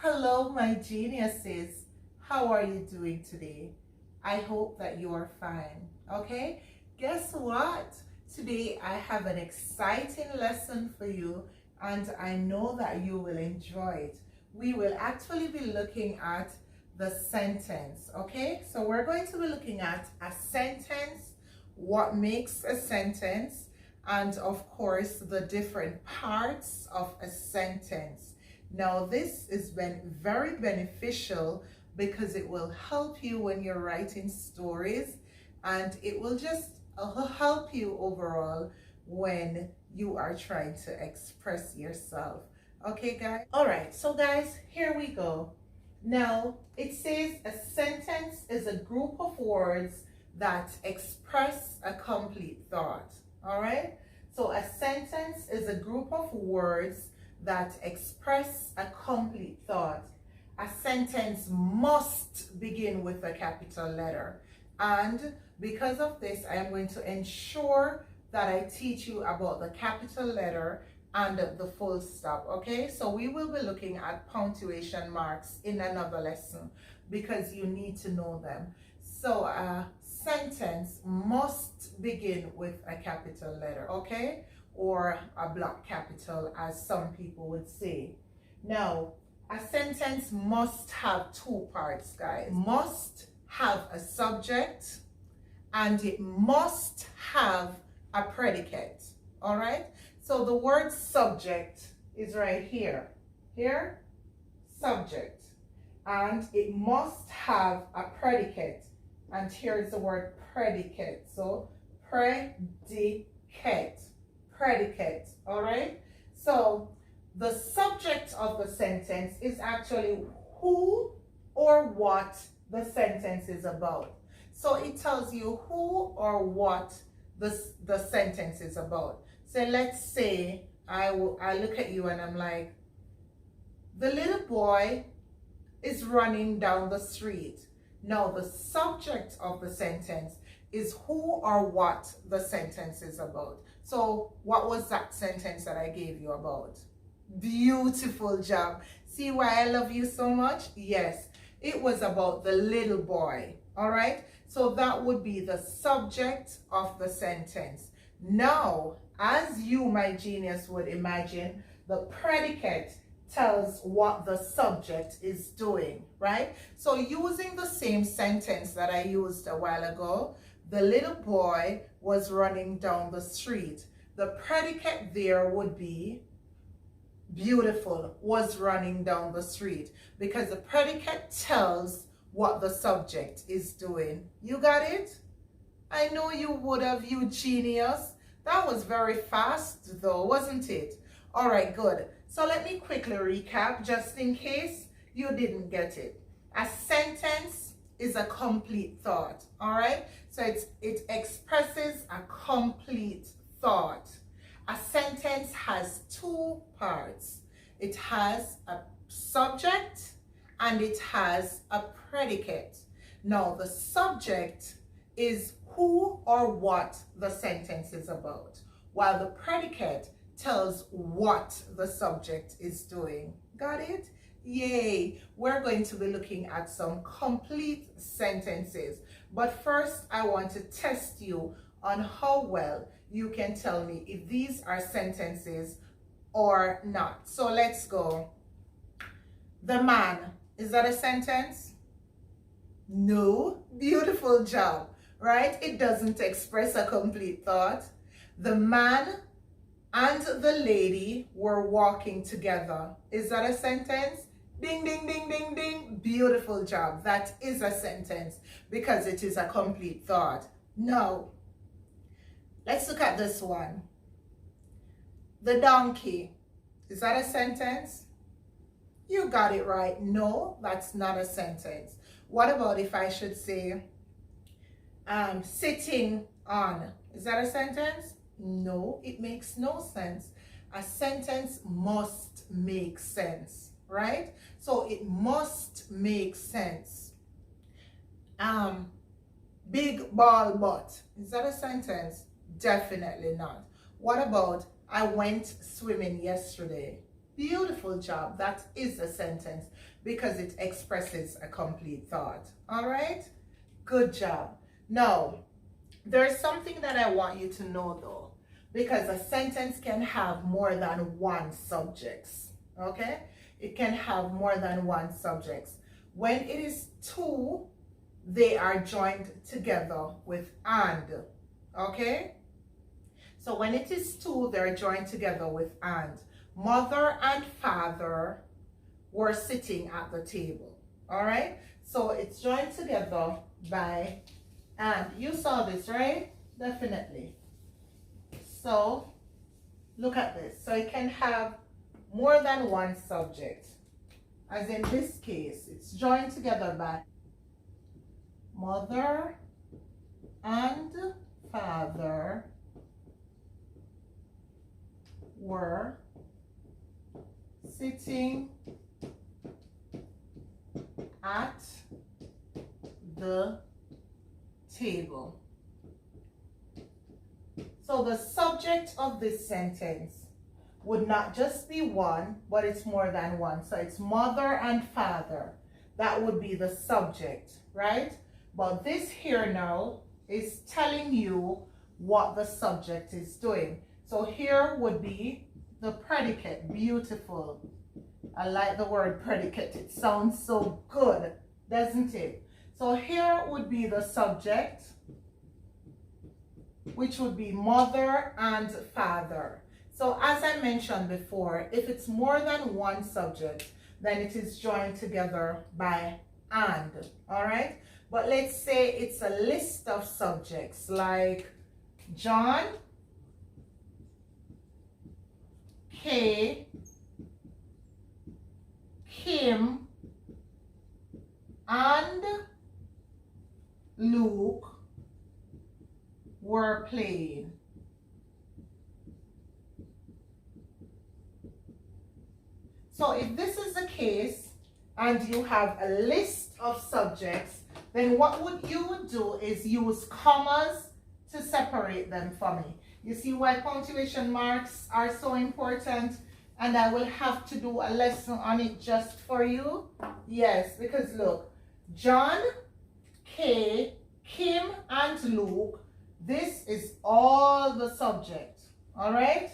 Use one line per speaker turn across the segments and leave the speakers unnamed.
Hello, my geniuses. How are you doing today? I hope that you are fine. Okay, guess what? Today I have an exciting lesson for you, and I know that you will enjoy it. We will actually be looking at the sentence. Okay, so we're going to be looking at a sentence, what makes a sentence, and of course, the different parts of a sentence. Now, this has been very beneficial because it will help you when you're writing stories, and it will just help you overall when you are trying to express yourself. Okay, guys? All right, so guys, here we go. Now, it says a sentence is a group of words that express a complete thought. All right? So a sentence is a group of words that express a complete thought. A sentence must begin with a capital letter. And because of this, I am going to ensure that I teach you about the capital letter and the full stop. Okay, so we will be looking at punctuation marks in another lesson because you need to know them. So a sentence must begin with a capital letter, okay, or a block capital, as some people would say. Now, a sentence must have two parts, guys. Must have a subject and it must have a predicate. All right, so the word subject is right here. Here, subject, and it must have a predicate, and here's the word predicate. So predicate, predicate. All right, so the subject of the sentence is actually who or what the sentence is about. So it tells you who or what the sentence is about. So let's say I look at you and I'm like, the little boy is running down the street. Now the subject of the sentence is who or what the sentence is about. So what was that sentence that I gave you about? Beautiful job. See why I love you so much? Yes, it was about the little boy. All right, so that would be the subject of the sentence. Now, as you, my genius, would imagine, the predicate tells what the subject is doing, right? So using the same sentence that I used a while ago, the little boy was running down the street. The predicate there would be beautiful, was running down the street, because the predicate tells what the subject is doing. You got it? I know you would have, you genius. That was very fast though, wasn't it? All right, good. So let me quickly recap just in case you didn't get it. A sentence is a complete thought, all right? So it expresses a complete thought. A sentence has two parts. It has a subject and it has a predicate. Now, the subject is who or what the sentence is about, while the predicate tells what the subject is doing. Got it? Yay! We're going to be looking at some complete sentences. But first, I want to test you on how well you can tell me if these are sentences or not. So let's go. The man, is that a sentence? No. Beautiful job, right? It doesn't express a complete thought. The man and the lady were walking together. Is that a sentence? Ding, ding, ding, ding, ding. Beautiful job. That is a sentence because it is a complete thought. Now, let's look at this one. The donkey. Is that a sentence? You got it right. No, that's not a sentence. What about if I should say sitting on? Is that a sentence? No, it makes no sense. A sentence must make sense, right? So it must make sense. Big ball butt. Is that a sentence? Definitely not. What about I went swimming yesterday? Beautiful job. That is a sentence because it expresses a complete thought. All right? Good job. Now, there's something that I want you to know though, because a sentence can have more than one subjects. Okay? It can have more than one subjects. When it is two, they are joined together with and. Okay? So when it is two, they're joined together with and. Mother and father were sitting at the table. All right? So it's joined together by and. You saw this, right? Definitely. So look at this. So it can have more than one subject. As in this case, it's joined together by mother and father were sitting at the table. So the subject of this sentence would not just be one, but it's more than one. So it's mother and father. That would be the subject, right? But this here now is telling you what the subject is doing. So here would be the predicate. Beautiful. I like the word predicate. It sounds so good, doesn't it? So here would be the subject, which would be mother and father. So as I mentioned before, if it's more than one subject, then it is joined together by and. All right? But let's say it's a list of subjects like John, Kay, Kim, and Luke were playing. So if this is the case and you have a list of subjects, then what you would do is use commas to separate them for me. You see why punctuation marks are so important, and I will have to do a lesson on it just for you. Yes, because look, John, Kay, Kim, and Luke, this is all the subject. All right?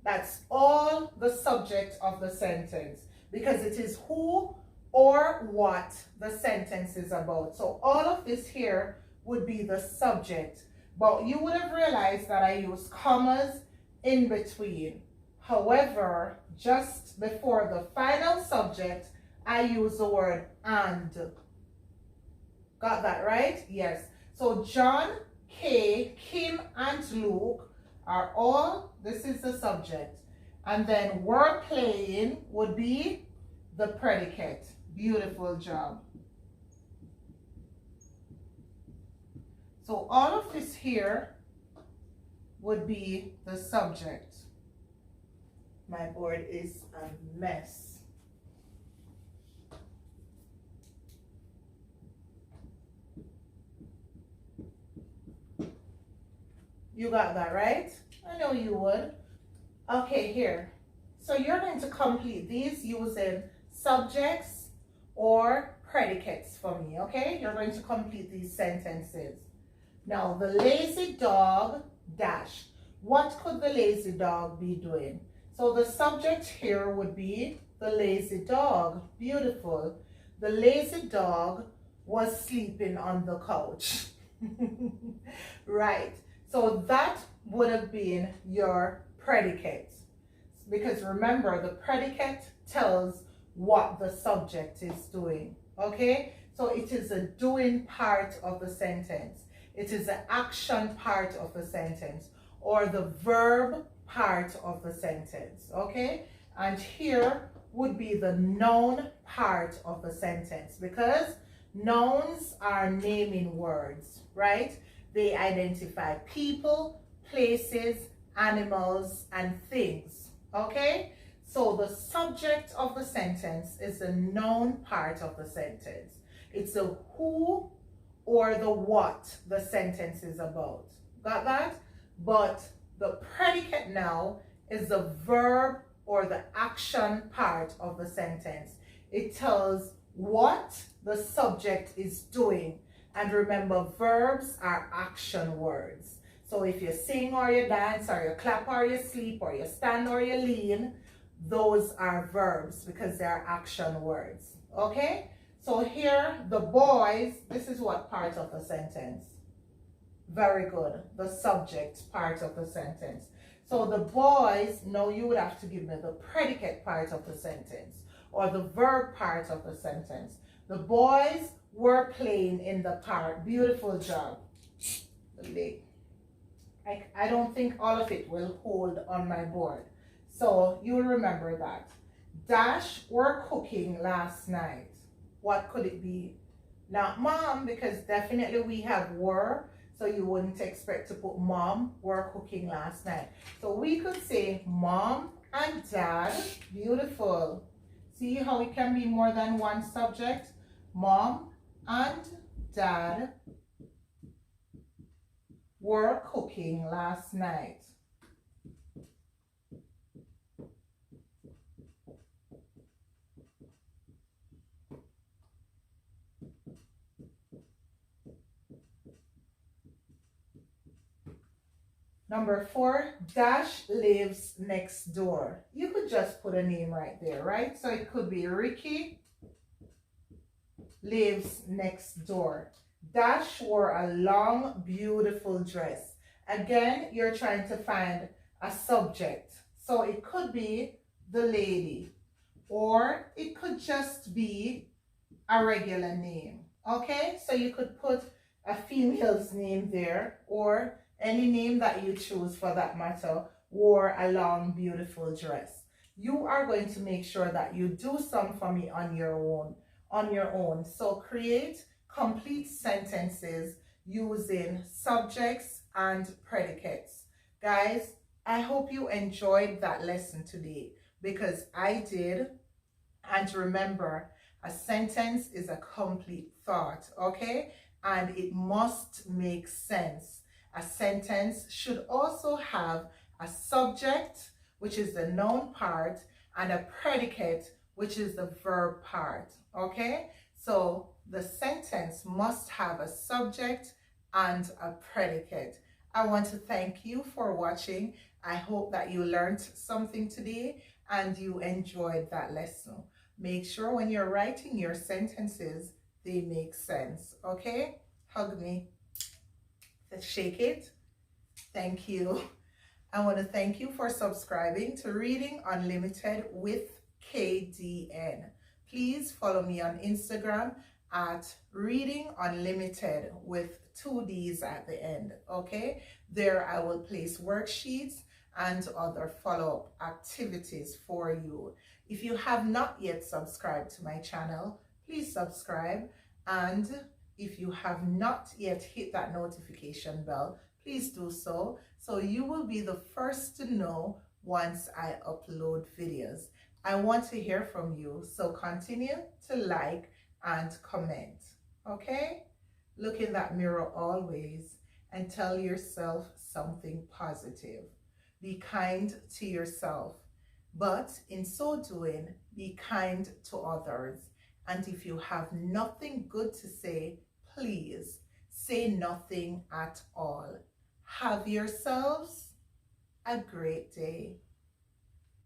That's all the subject of the sentence because it is who or what the sentence is about. So all of this here would be the subject. But you would have realized that I use commas in between. However, just before the final subject, I use the word and. Got that right? Yes. So John, Kay, Kim, and Luke are all, this is the subject. And then were playing would be the predicate. Beautiful job. So all of this here would be the subject. My board is a mess. You got that right? I know you would. Okay, here. So you're going to complete these using subjects or predicates for me, okay? You're going to complete these sentences. Now, the lazy dog dash. What could the lazy dog be doing? So the subject here would be the lazy dog. Beautiful. The lazy dog was sleeping on the couch. Right. So that would have been your predicate. Because remember, the predicate tells what the subject is doing. Okay? So it is a doing part of the sentence. It is the action part of the sentence. Or the verb part of the sentence. Okay? And here would be the noun part of the sentence. Because nouns are naming words. Right? They identify people, places, animals, and things. Okay? So the subject of the sentence is the noun part of the sentence. It's the who or the what the sentence is about. Got that? But the predicate now is the verb or the action part of the sentence. It tells what the subject is doing. And remember, verbs are action words. So if you sing or you dance or you clap or you sleep or you stand or you lean, those are verbs because they are action words. Okay? So here, the boys, this is what part of the sentence? Very good. The subject part of the sentence. So the boys, no, you would have to give me the predicate part of the sentence or the verb part of the sentence. The boys were playing in the park. Beautiful job. I don't think all of it will hold on my board. So you'll remember that. Dash were cooking last night. What could it be? Not mom, because definitely we have were. So you wouldn't expect to put mom were cooking last night. So we could say mom and dad. Beautiful. See how it can be more than one subject? Mom and dad were cooking last night. Number 4, Dash lives next door. You could just put a name right there, right? So it could be Ricky lives next door. Dash wore a long, beautiful dress. Again, you're trying to find a subject. So it could be the lady, or it could just be a regular name. Okay, so you could put a female's name there, or any name that you choose for that matter, wore a long, beautiful dress. You are going to make sure that you do some for me on your own. So create complete sentences using subjects and predicates. Guys, I hope you enjoyed that lesson today, because I did. And remember, a sentence is a complete thought, okay? And it must make sense. A sentence should also have a subject, which is the noun part, and a predicate, which is the verb part, okay? So the sentence must have a subject and a predicate. I want to thank you for watching. I hope that you learned something today and you enjoyed that lesson. Make sure when you're writing your sentences, they make sense, okay? Hug me. Let's shake it. Thank you. I want to thank you for subscribing to Reading Unlimited with KDN. Please follow me on Instagram at Reading Unlimited with 2 D's at the end, okay? There I will place worksheets and other follow-up activities for you. If you have not yet subscribed to my channel, please subscribe. And if you have not yet hit that notification bell, please do so you will be the first to know once I upload videos. I want to hear from you, so continue to like and comment, okay? Look in that mirror always and tell yourself something positive. Be kind to yourself, but in so doing, be kind to others. And if you have nothing good to say, please say nothing at all. Have yourselves a great day.